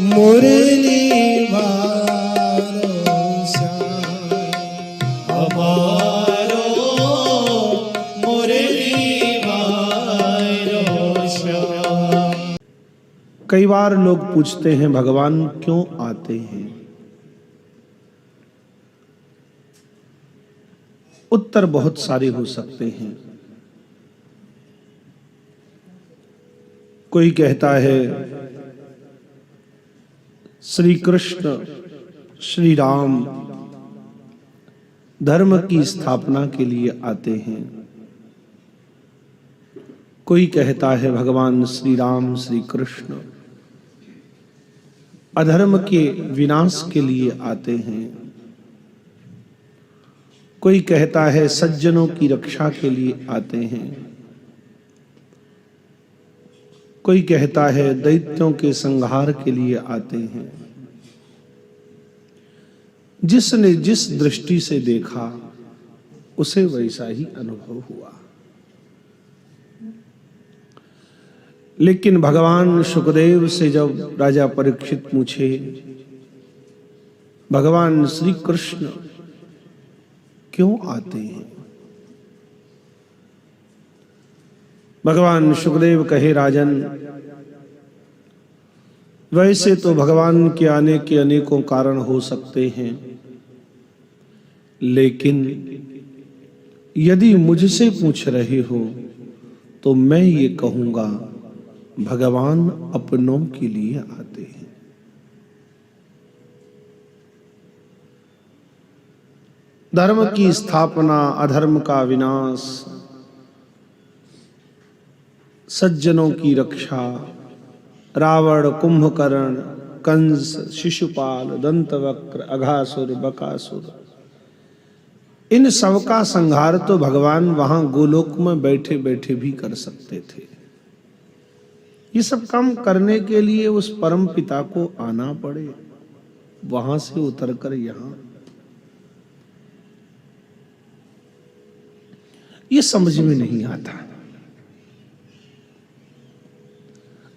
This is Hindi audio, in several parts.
मुरली वारो श्याम हमारो मुरली वारो श्याम। कई बार लोग पूछते हैं भगवान क्यों आते हैं। उत्तर बहुत सारे हो सकते हैं। कोई कहता है श्री कृष्ण श्री राम धर्म की स्थापना के लिए आते हैं। कोई कहता है भगवान श्री राम श्री कृष्ण अधर्म के विनाश के लिए आते हैं। कोई कहता है सज्जनों की रक्षा के लिए आते हैं। कोई कहता है दैत्यों के संहार के लिए आते हैं। जिसने जिस दृष्टि से देखा उसे वैसा ही अनुभव हुआ। लेकिन भगवान शुकदेव से जब राजा परीक्षित पूछे भगवान श्री कृष्ण क्यों आते हैं, भगवान शुकदेव कहे राजन वैसे तो भगवान के आने के अनेकों कारण हो सकते हैं, लेकिन यदि मुझसे पूछ रहे हो तो मैं ये कहूंगा भगवान अपनों के लिए आते हैं। धर्म की स्थापना अधर्म का विनाश सज्जनों की रक्षा रावण कुंभकर्ण कंस शिशुपाल दंतवक्र अघासुर बकासुर इन सब का संहार तो भगवान वहां गोलोक में बैठे बैठे भी कर सकते थे। ये सब काम करने के लिए उस परम पिता को आना पड़े, वहां से उतरकर यहां, ये समझ में नहीं आता।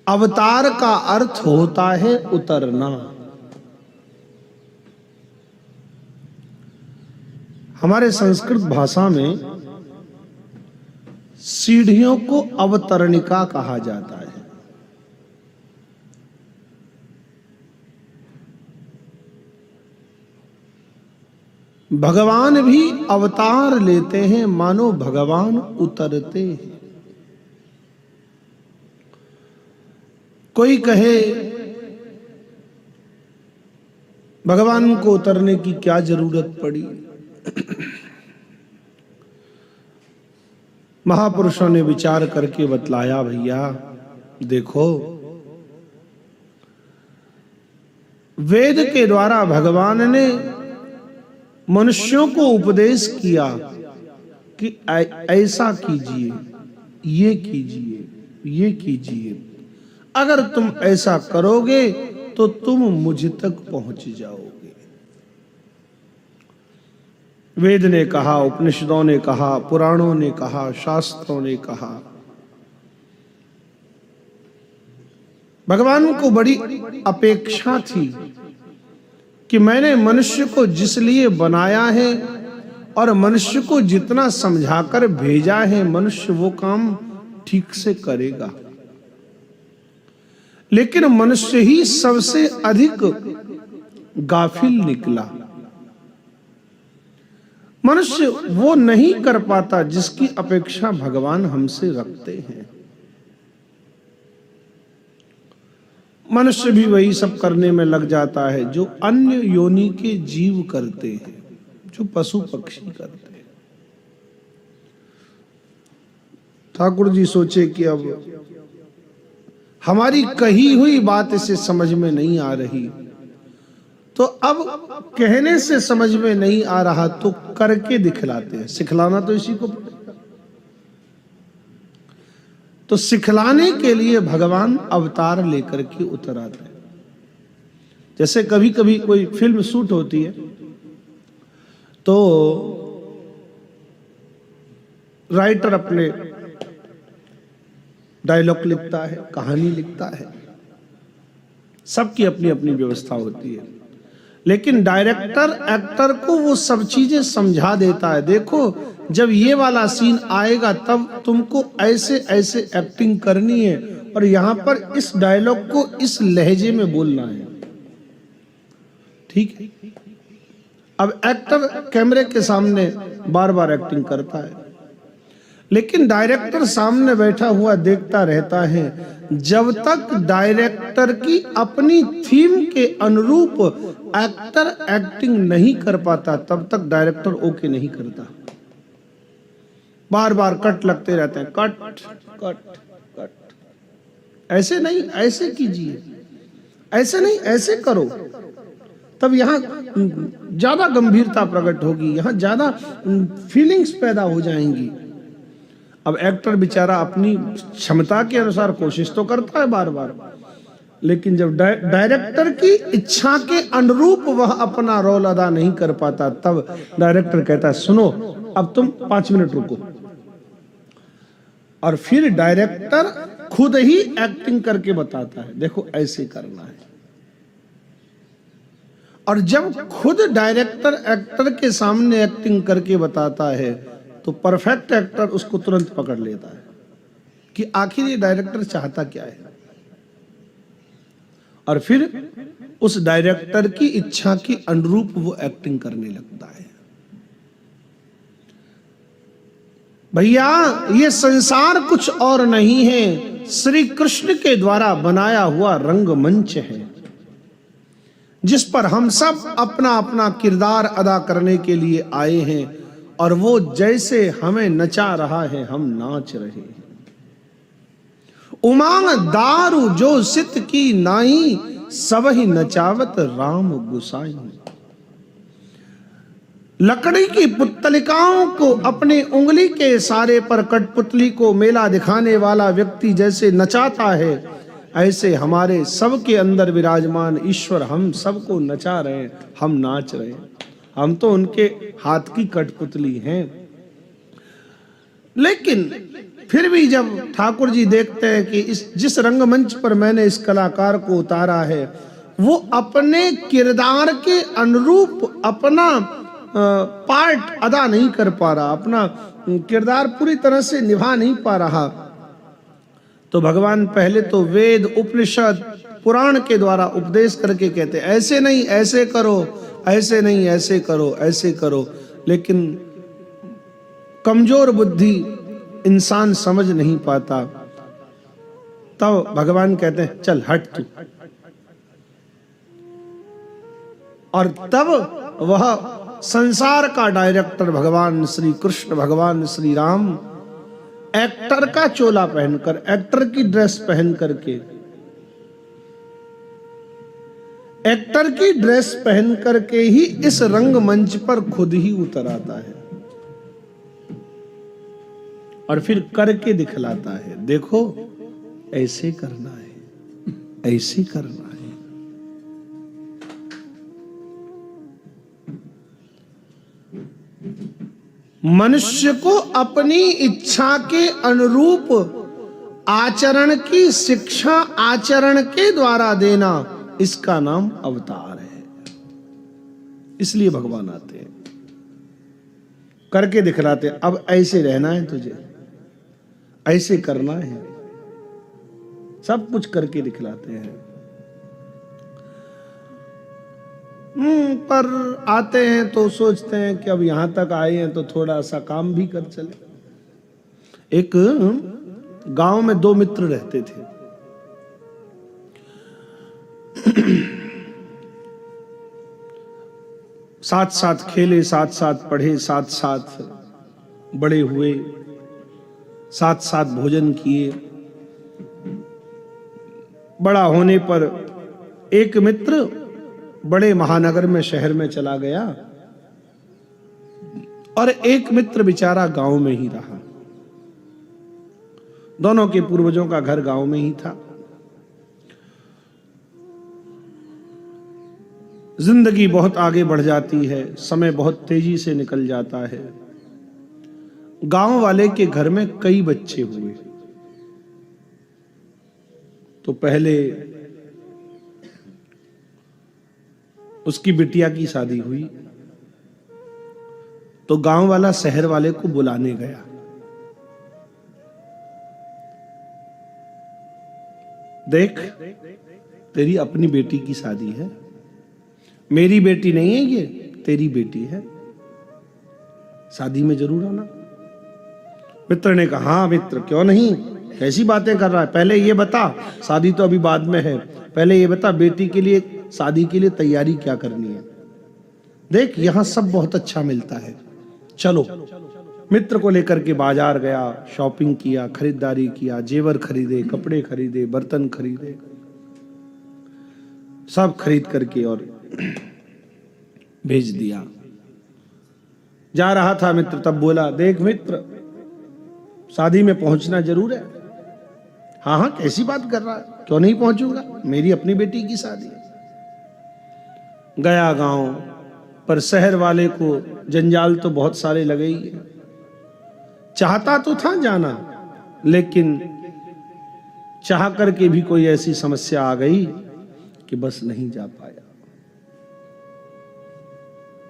अवतार का अर्थ होता है उतरना। हमारे संस्कृत भाषा में सीढ़ियों को अवतरणिका कहा जाता है। भगवान भी अवतार लेते हैं, मानो भगवान उतरते हैं। कोई कहे भगवान को उतरने की क्या जरूरत पड़ी। महापुरुषों ने विचार करके बतलाया भैया देखो, वेद के द्वारा भगवान ने मनुष्यों को उपदेश किया कि ऐसा कीजिए, ये कीजिए, ये कीजिए। अगर तुम ऐसा करोगे तो तुम मुझ तक पहुंच जाओगे। वेद ने कहा, उपनिषदों ने कहा, पुराणों ने कहा, शास्त्रों ने कहा। भगवान को बड़ी अपेक्षा थी कि मैंने मनुष्य को जिस लिए बनाया है और मनुष्य को जितना समझाकर भेजा है, मनुष्य वो काम ठीक से करेगा। लेकिन मनुष्य ही सबसे अधिक गाफिल निकला। मनुष्य वो नहीं कर पाता जिसकी अपेक्षा भगवान हमसे रखते हैं। मनुष्य भी वही सब करने में लग जाता है जो अन्य योनि के जीव करते हैं, जो पशु पक्षी करते हैं। ठाकुर जी सोचे कि अब हमारी कही हुई बात इसे समझ में नहीं आ रही, तो अब कहने से समझ में नहीं आ रहा तो करके दिखलाते हैं। सिखलाना तो इसी को पड़ेगा। तो सिखलाने के लिए भगवान अवतार लेकर के उतर आते हैं। जैसे कभी कभी कोई फिल्म शूट होती है तो राइटर अपने डायलॉग लिखता है, कहानी लिखता है, सबकी अपनी अपनी व्यवस्था होती है, लेकिन डायरेक्टर एक्टर को वो सब चीजें समझा देता है। देखो जब ये वाला सीन आएगा तब तुमको ऐसे ऐसे एक्टिंग करनी है और यहां पर इस डायलॉग को इस लहजे में बोलना है, ठीक है। अब एक्टर कैमरे के सामने बार बार एक्टिंग करता है, लेकिन डायरेक्टर सामने बैठा हुआ देखता रहता है। जब तक डायरेक्टर की अपनी थीम के अनुरूप एक्टर एक्टिंग नहीं कर पाता तब तक डायरेक्टर ओके नहीं करता। बार बार कट लगते रहते हैं, कट कट कट, ऐसे नहीं ऐसे कीजिए, ऐसे नहीं ऐसे करो, तब यहाँ ज्यादा गंभीरता प्रकट होगी, यहाँ ज्यादा फीलिंग्स पैदा हो जाएंगी। अब एक्टर बेचारा अपनी क्षमता के अनुसार कोशिश तो करता है बार बार, लेकिन जब डायरेक्टर की इच्छा के अनुरूप वह अपना रोल अदा नहीं कर पाता तब डायरेक्टर कहता है सुनो अब तुम 5 मिनट रुको, और फिर डायरेक्टर खुद ही एक्टिंग करके बताता है देखो ऐसे करना है। और जब खुद डायरेक्टर एक्टर के सामने एक्टिंग करके बताता है तो परफेक्ट एक्टर उसको तुरंत पकड़ लेता है कि आखिर ये डायरेक्टर चाहता क्या है, और फिर उस डायरेक्टर की इच्छा के अनुरूप वो एक्टिंग करने लगता है। भैया ये संसार कुछ और नहीं है, श्री कृष्ण के द्वारा बनाया हुआ रंगमंच है जिस पर हम सब अपना अपना किरदार अदा करने के लिए आए हैं, और वो जैसे हमें नचा रहा है हम नाच रहे हैं। उमांग दारू जो सित की नाई, सब ही नचावत राम गुसाई। लकड़ी की पुतलिकाओं को अपनी उंगली के इशारे पर कठपुतली को मेला दिखाने वाला व्यक्ति जैसे नचाता है, ऐसे हमारे सबके अंदर विराजमान ईश्वर हम सबको नचा रहे हैं, हम नाच रहे हैं। हम तो उनके हाथ की कठपुतली हैं। लेकिन फिर भी जब ठाकुर जी देखते हैं कि जिस रंगमंच पर मैंने इस कलाकार को उतारा है वो अपने किरदार के अनुरूप अपना पार्ट अदा नहीं कर पा रहा, अपना किरदार पूरी तरह से निभा नहीं पा रहा, तो भगवान पहले तो वेद उपनिषद पुराण के द्वारा उपदेश करके कहते ऐसे नहीं ऐसे करो, ऐसे नहीं ऐसे करो, ऐसे करो। लेकिन कमजोर बुद्धि इंसान समझ नहीं पाता, तब भगवान कहते हैं चल हट तू, और तब वह संसार का डायरेक्टर भगवान श्री कृष्ण, भगवान श्री राम एक्टर का चोला पहनकर, एक्टर की ड्रेस पहन करके, एक्टर की ड्रेस पहन करके ही इस रंगमंच पर खुद ही उतर आता है और फिर करके दिखलाता है देखो ऐसे करना है, ऐसे करना है। मनुष्य को अपनी इच्छा के अनुरूप आचरण की शिक्षा आचरण के द्वारा देना, इसका नाम अवतार है। इसलिए भगवान आते हैं, करके दिखलाते हैं, अब ऐसे रहना है तुझे, ऐसे करना है, सब कुछ करके दिखलाते हैं। पर आते हैं तो सोचते हैं कि अब यहां तक आए हैं तो थोड़ा सा काम भी कर चले। एक गांव में 2 मित्र रहते थे। साथ साथ खेले, साथ साथ पढ़े, साथ साथ बड़े हुए, साथ साथ भोजन किए। बड़ा होने पर एक मित्र बड़े महानगर में, शहर में चला गया और एक मित्र बेचारा गांव में ही रहा। दोनों के पूर्वजों का घर गांव में ही था। जिंदगी बहुत आगे बढ़ जाती है, समय बहुत तेजी से निकल जाता है। गांव वाले के घर में कई बच्चे हुए। तो पहले उसकी बिटिया की शादी हुई तो गांव वाला शहर वाले को बुलाने गया। देख, तेरी अपनी बेटी की शादी है, मेरी बेटी नहीं है, ये तेरी बेटी है, शादी में जरूर आना। मित्र ने कहा, हाँ मित्र, क्यों नहीं, कैसी बातें कर रहा है, पहले ये बता, शादी तो अभी बाद में है, पहले ये बता बेटी के लिए, शादी के लिए तैयारी क्या करनी है। देख, यहां सब बहुत अच्छा मिलता है, चलो। मित्र को लेकर के बाजार गया, शॉपिंग किया, खरीदारी किया, जेवर खरीदे, कपड़े खरीदे, बर्तन खरीदे, सब खरीद करके और भेज दिया। जा रहा था मित्र, तब बोला, देख मित्र, शादी में पहुंचना जरूर है। हाँ हाँ, कैसी बात कर रहा है, क्यों नहीं पहुंचूंगा, मेरी अपनी बेटी की शादी है। गया गांव, पर शहर वाले को जंजाल तो बहुत सारे लगे ही है। चाहता तो था जाना, लेकिन चाह करके भी कोई ऐसी समस्या आ गई कि बस नहीं जा पाया।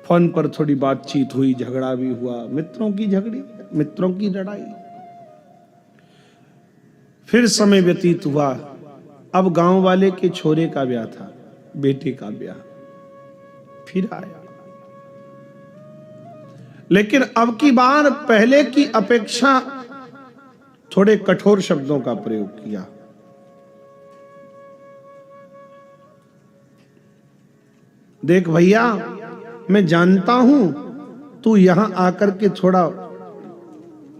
फोन पर थोड़ी बातचीत हुई, झगड़ा भी हुआ, मित्रों की झगड़ी, मित्रों की लड़ाई। फिर समय व्यतीत हुआ, अब गांव वाले के छोरे का ब्याह था, बेटे का ब्याह। फिर आया, लेकिन अब की बार पहले की अपेक्षा थोड़े कठोर शब्दों का प्रयोग किया। देख भैया, मैं जानता हूं तू यहां आकर के थोड़ा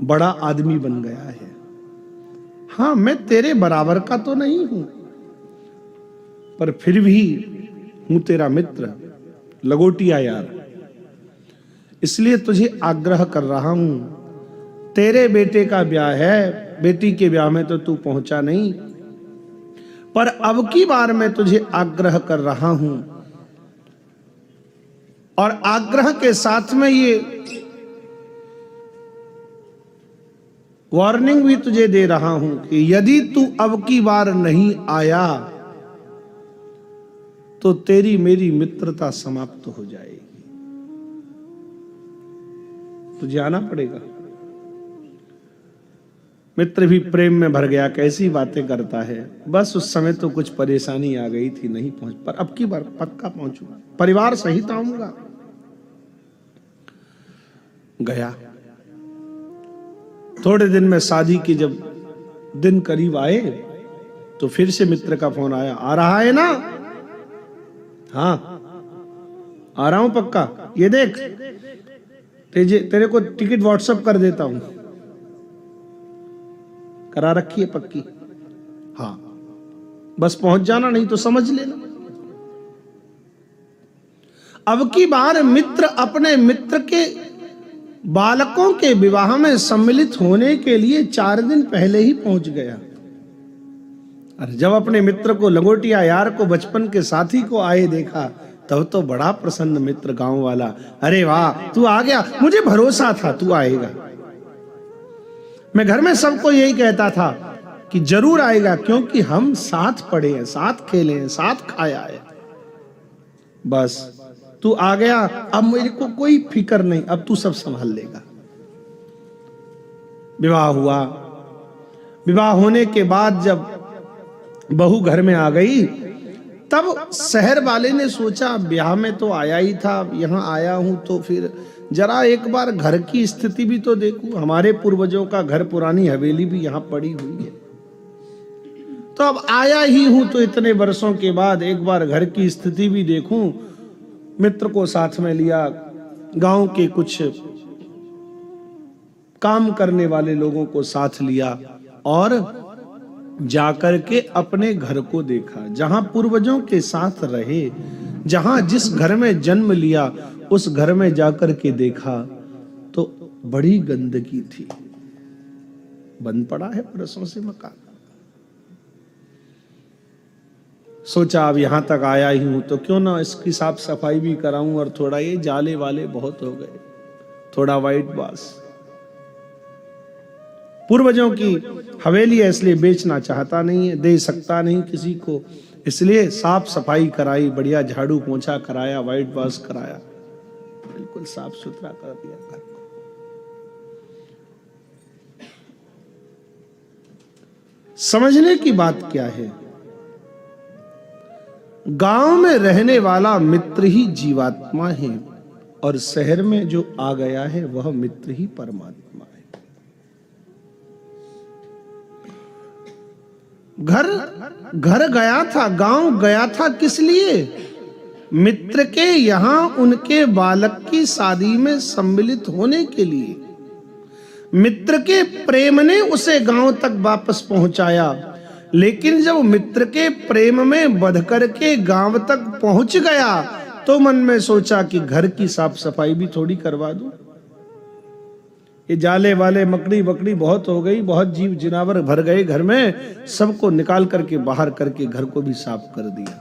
बड़ा आदमी बन गया है। हां, मैं तेरे बराबर का तो नहीं हूं, पर फिर भी हूं तेरा मित्र, लगोटिया यार। इसलिए तुझे आग्रह कर रहा हूं, तेरे बेटे का ब्याह है, बेटी के ब्याह में तो तू पहुंचा नहीं, पर अब की बार मैं तुझे आग्रह कर रहा हूं, और आग्रह के साथ में ये वार्निंग भी तुझे दे रहा हूं कि यदि तू अब की बार नहीं आया तो तेरी मेरी मित्रता समाप्त हो जाएगी, तुझे आना पड़ेगा। मित्र भी प्रेम में भर गया, कैसी बातें करता है, बस उस समय तो कुछ परेशानी आ गई थी, नहीं पहुंच, पर अब की बार पक्का पहुंचूंगा, परिवार सहित आऊंगा। गया, थोड़े दिन में शादी के जब दिन करीब आए तो फिर से मित्र का फोन आया, आ रहा है ना? हाँ, आ रहा हूं पक्का, ये देख तेरे को टिकट व्हाट्सएप कर देता हूं, करा रखी है पक्की। हाँ, बस पहुंच जाना, नहीं तो समझ लेना। अब की बार मित्र अपने मित्र के बालकों के विवाह में सम्मिलित होने के लिए 4 दिन पहले ही पहुंच गया। और जब अपने मित्र को, लंगोटिया यार को, बचपन के साथी को आए देखा, तब तो बड़ा प्रसन्न मित्र गांव वाला, अरे वाह तू आ गया, मुझे भरोसा था तू आएगा। मैं घर में सबको यही कहता था कि जरूर आएगा, क्योंकि हम साथ पढ़े हैं, साथ खेले हैं, साथ खाया है। बस तू आ गया, अब मेरे को कोई फिक्र नहीं, अब तू सब संभाल लेगा। विवाह हुआ। विवाह होने के बाद जब बहू घर में आ गई, तब शहर वाले ने सोचा ब्याह में तो आया ही था, यहाँ आया हूं तो फिर जरा एक बार घर की स्थिति भी तो देखूं, हमारे पूर्वजों का घर, पुरानी हवेली भी यहाँ पड़ी हुई है, तो अब आया ही हूं तो इतने वर्षों के बाद एक बार घर की स्थिति भी देखूं। मित्र को साथ में लिया, गांव के कुछ काम करने वाले लोगों को साथ लिया और जाकर के अपने घर को देखा, जहां पूर्वजों के साथ रहे, जहां जिस घर में जन्म लिया, उस घर में जाकर के देखा तो बड़ी गंदगी थी, बंद पड़ा है बरसों से मकान। सोचा अब यहां तक आया ही हूं तो क्यों ना इसकी साफ सफाई भी कराऊं, और थोड़ा ये जाले वाले बहुत हो गए, थोड़ा वाइट वाश। पूर्वजों की हवेली है इसलिए बेचना चाहता नहीं है, दे सकता नहीं किसी को, इसलिए साफ सफाई कराई, बढ़िया झाड़ू पोंछा कराया, व्हाइट वॉश कराया, बिल्कुल साफ सुथरा कर दिया घर को। समझने की बात क्या है, गांव में रहने वाला मित्र ही जीवात्मा है और शहर में जो आ गया है वह मित्र ही परमात्मा है। घर गया था, गांव गया था, किस लिए? मित्र के यहां उनके बालक की शादी में सम्मिलित होने के लिए। मित्र के प्रेम ने उसे गांव तक वापस पहुंचाया, लेकिन जब मित्र के प्रेम में बंध करके गांव तक पहुंच गया तो मन में सोचा कि घर की साफ सफाई भी थोड़ी करवा दूं। ये जाले वाले मकड़ी बकड़ी बहुत हो गई, बहुत जीव जिनावर भर गए घर में, सबको निकाल करके बाहर करके घर को भी साफ कर दिया।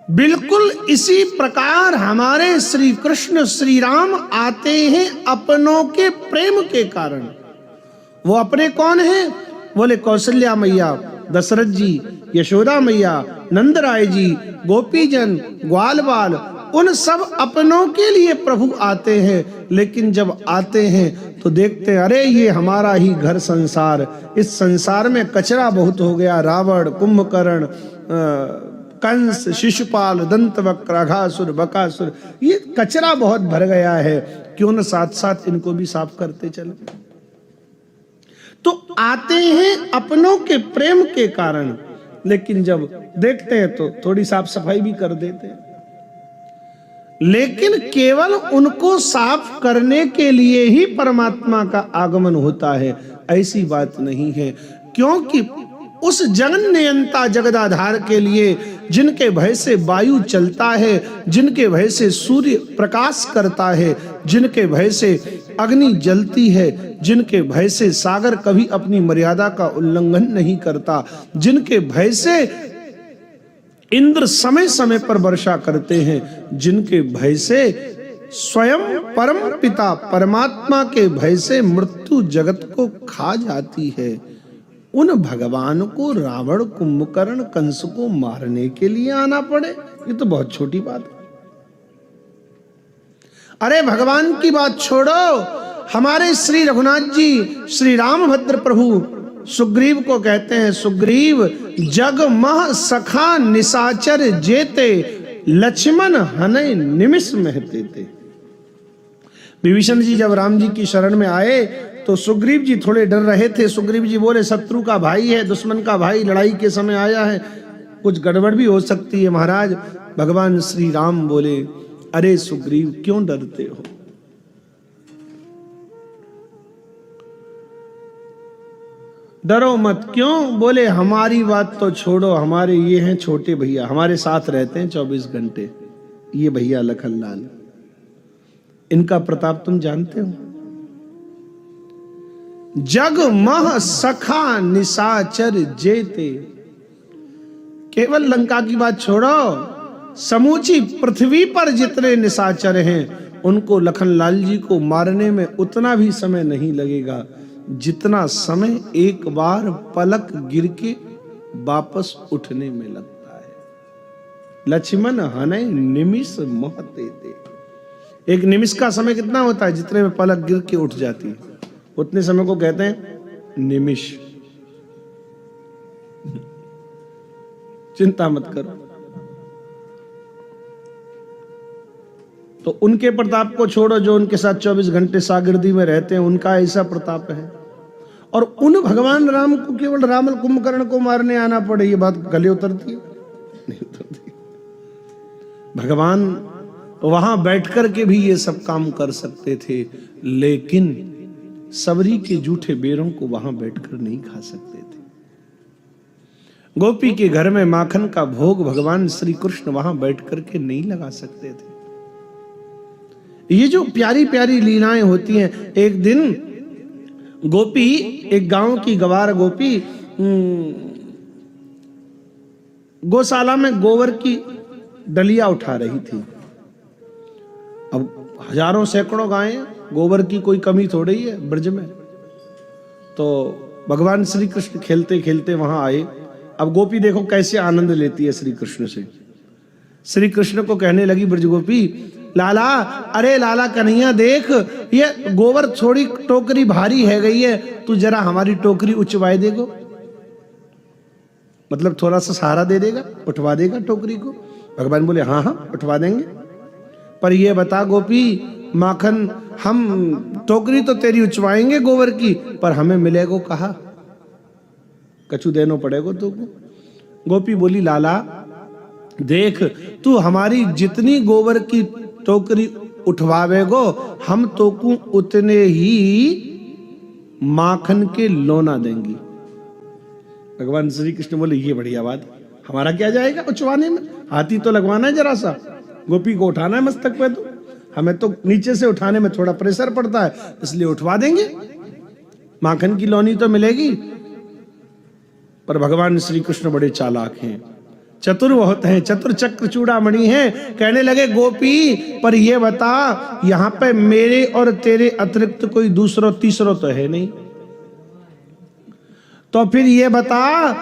बिल्कुल इसी प्रकार हमारे श्री कृष्ण श्री राम आते हैं अपनों के प्रेम के कारण। वो अपने कौन हैं? बोले कौशल्या मैया, दशरथ जी, यशोदा मैया, नंदराय जी, गोपीजन, ग्वाल बाल, उन सब अपनों के लिए प्रभु आते हैं। लेकिन जब आते हैं तो देखते हैं अरे ये हमारा ही घर संसार, इस संसार में कचरा बहुत हो गया। रावण, कुंभकर्ण, कंस, शिशुपाल, दंतवक्र, अघासुर, बकासुर, ये कचरा बहुत भर गया है, क्यों न साथ साथ इनको भी साफ करते चले। तो आते हैं अपनों के प्रेम के कारण, लेकिन जब देखते हैं तो थोड़ी साफ सफाई भी कर देते हैं। लेकिन केवल उनको साफ करने के लिए ही परमात्मा का आगमन होता है, ऐसी बात नहीं है। क्योंकि उस जगन नियंता जगदाधार के लिए, जिनके भय से वायु चलता है, जिनके भय से सूर्य प्रकाश करता है, जिनके भय से अग्नि जलती है, जिनके भय से सागर कभी अपनी मर्यादा का उल्लंघन नहीं करता, जिनके भय से इंद्र समय समय पर वर्षा करते हैं, जिनके भय से स्वयं परम पिता परमात्मा के भय से मृत्यु जगत को खा जाती है, उन भगवान को रावण, कुंभकर्ण, कंस को मारने के लिए आना पड़े, ये तो बहुत छोटी बात है। अरे भगवान की बात छोड़ो, हमारे श्री रघुनाथ जी, श्री रामभद्र प्रभु सुग्रीव को कहते हैं, सुग्रीव जग मह सखा निशाचर जेते, लक्ष्मण हनय निमिष महते थे। विभीषण जी जब राम जी की शरण में आए तो सुग्रीव जी थोड़े डर रहे थे। सुग्रीव जी बोले शत्रु का भाई है, दुश्मन का भाई, लड़ाई के समय आया है, कुछ गड़बड़ भी हो सकती है महाराज। भगवान श्री राम बोले, अरे सुग्रीव क्यों डरते हो? डरो मत। क्यों? बोले हमारी बात तो छोड़ो, हमारे ये हैं छोटे भैया, हमारे साथ रहते हैं 24 घंटे, ये भैया लखनलाल, इनका प्रताप तुम जानते हो। जग मह सखा निशाचर जेते, केवल लंका की बात छोड़ो, समूची पृथ्वी पर जितने निशाचर हैं उनको लखनलाल जी को मारने में उतना भी समय नहीं लगेगा जितना समय एक बार पलक गिर के वापस उठने में लगता है। लक्ष्मण हनय निमिष महते थे। एक निमिष का समय कितना होता है? जितने में पलक गिर के उठ जाती है उतने समय को कहते हैं निमिष। चिंता मत करो। तो उनके प्रताप को छोड़ो, जो उनके साथ 24 घंटे सागिर्दी में रहते हैं, उनका ऐसा प्रताप है। और उन भगवान राम को केवल रावण कुंभकर्ण को मारने आना पड़े, ये बात गले उतरती है? नहीं उतरती। भगवान वहां बैठकर के भी ये सब काम कर सकते थे, लेकिन सबरी के जूठे बेरों को वहां बैठकर नहीं खा सकते थे। गोपी के घर में माखन का भोग भगवान श्री कृष्ण वहां बैठकर के नहीं लगा सकते थे। ये जो प्यारी प्यारी लीलाएं होती हैं, एक दिन गोपी, एक गांव की गवार गोपी गौशाला में गोबर की डलिया उठा रही थी। अब हजारों सैकड़ों गायें, गोबर की कोई कमी थोड़ी है ब्रज में। तो भगवान श्री कृष्ण खेलते खेलते वहां आए, अब गोपी देखो कैसे आनंद लेती है श्री कृष्ण से। श्री कृष्ण को कहने लगी ब्रज गोपी, लाला, अरे लाला कन्हैया देख, ये गोबर थोड़ी टोकरी भारी है गई है, तू जरा हमारी टोकरी उचवाए देगो, मतलब थोड़ा सा सहारा दे देगा, उठवा देगा टोकरी को। भगवान बोले हाँ हाँ उठवा देंगे, पर ये बता गोपी माखन, हम टोकरी तो तेरी उचवाएंगे गोबर की, पर हमें मिलेगो कहा, कछु देनो पड़ेगो तुमको। गोपी बोली लाला देख, तू हमारी जितनी गोबर की टोकरी उठवावेगो, हम तोकू उतने ही माखन के लोना देंगी। भगवान श्री कृष्ण बोले ये बढ़िया बात, हमारा क्या जाएगा उचवाने में, हाथी तो लगवाना है जरा सा, गोपी को उठाना है मस्तक पे, तो हमें तो नीचे से उठाने में थोड़ा प्रेशर पड़ता है, इसलिए उठवा देंगे, माखन की लोनी तो मिलेगी। पर भगवान श्री कृष्ण बड़े चालाक हैं, चतुर बहुत हैं, चतुर चक्र चूड़ामणि हैं। कहने लगे गोपी, पर ये बता यहां पे मेरे और तेरे अतिरिक्त कोई दूसरा तीसरा तो है नहीं, तो फिर ये बता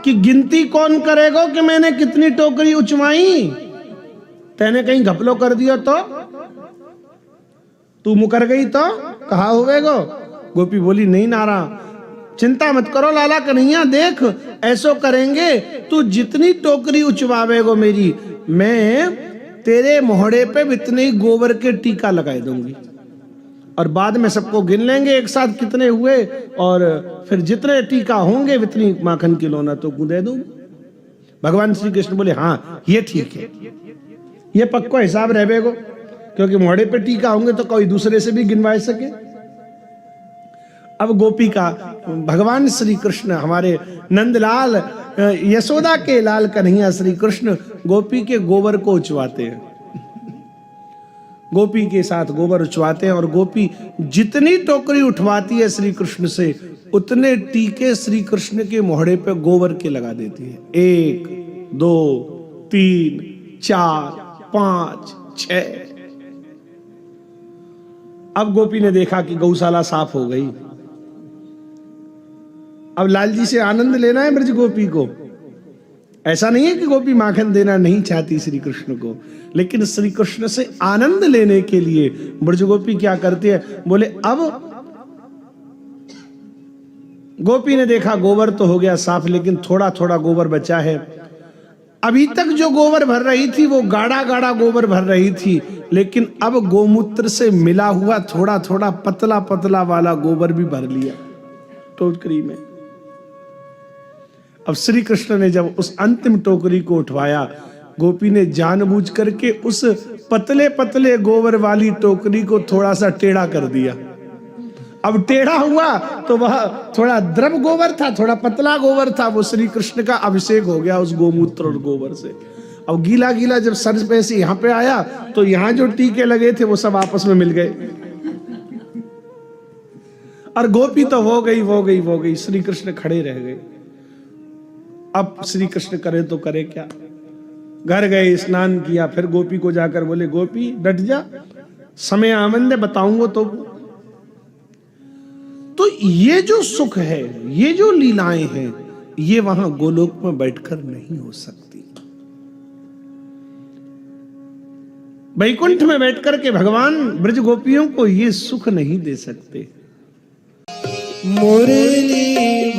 कि गिनती कौन करेगा कि मैंने कितनी टोकरी उचवाई, तेने कहीं घपलो कर दिया तो, तू मुकर गई तो कहा होवेगो। गोपी बोली नहीं नारा, चिंता मत करो लाला कन्हैया, देख ऐसो करेंगे, तू जितनी टोकरी उचवावेगो मेरी, मैं तेरे मोहड़े पे इतने ही गोबर के टीका लगाए दूंगी, और बाद में सबको गिन लेंगे एक साथ कितने हुए, और फिर जितने टीका होंगे इतनी माखन की लोना तो दे दूंगी। भगवान श्री कृष्ण बोले हाँ ये ठीक है, ये पक्का हिसाब रहेगो, क्योंकि मोहड़े पे टीका होंगे तो कोई दूसरे से भी गिनवा सके। अब गोपी का भगवान श्री कृष्ण, हमारे नंदलाल यशोदा के लाल कन्हैया श्री कृष्ण गोपी के गोबर को उचवाते हैं, गोपी के साथ गोबर उचवाते हैं, और गोपी जितनी टोकरी उठवाती है श्री कृष्ण से, उतने टीके श्री कृष्ण के मोहड़े पे गोबर के लगा देती है। 1 2 3 4 5 6। अब गोपी ने देखा कि गौशाला साफ हो गई, अब लाल जी से आनंद लेना है ब्रज गोपी को। ऐसा नहीं है कि गोपी माखन देना नहीं चाहती श्री कृष्ण को, लेकिन श्री कृष्ण से आनंद लेने के लिए ब्रज गोपी क्या करती है, बोले अब गोपी ने देखा गोबर तो हो गया साफ, लेकिन थोड़ा थोड़ा गोबर बचा है। अभी तक जो गोबर भर रही थी वो गाढ़ा गाढ़ा गोबर भर रही थी, लेकिन अब गोमूत्र से मिला हुआ थोड़ा थोड़ा पतला पतला वाला गोबर भी भर लिया टोकरी में। अब श्री कृष्ण ने जब उस अंतिम टोकरी को उठवाया, गोपी ने जानबूझ करके उस पतले पतले गोबर वाली टोकरी को थोड़ा सा टेढ़ा कर दिया। अब टेढ़ा हुआ तो वह थोड़ा द्रव गोबर था, थोड़ा पतला गोबर था, वो श्री कृष्ण का अभिषेक हो गया उस गोमूत्र और गोबर से। अब गीला गीला जब सर पे से यहाँ पे आया तो यहाँ जो टीके लगे थे वो सब आपस में मिल गए, और गोपी तो वो गई, श्री कृष्ण खड़े रह गए। अब श्री कृष्ण करे तो करे क्या, घर गए, स्नान किया, फिर गोपी को जाकर बोले गोपी डट जा, समय आमंद बताऊंगा तो ये जो सुख है, ये जो लीलाएं हैं, ये वहां गोलोक में बैठकर नहीं हो सकती। वैकुंठ में बैठकर के भगवान ब्रज गोपियों को ये सुख नहीं दे सकते। मुरली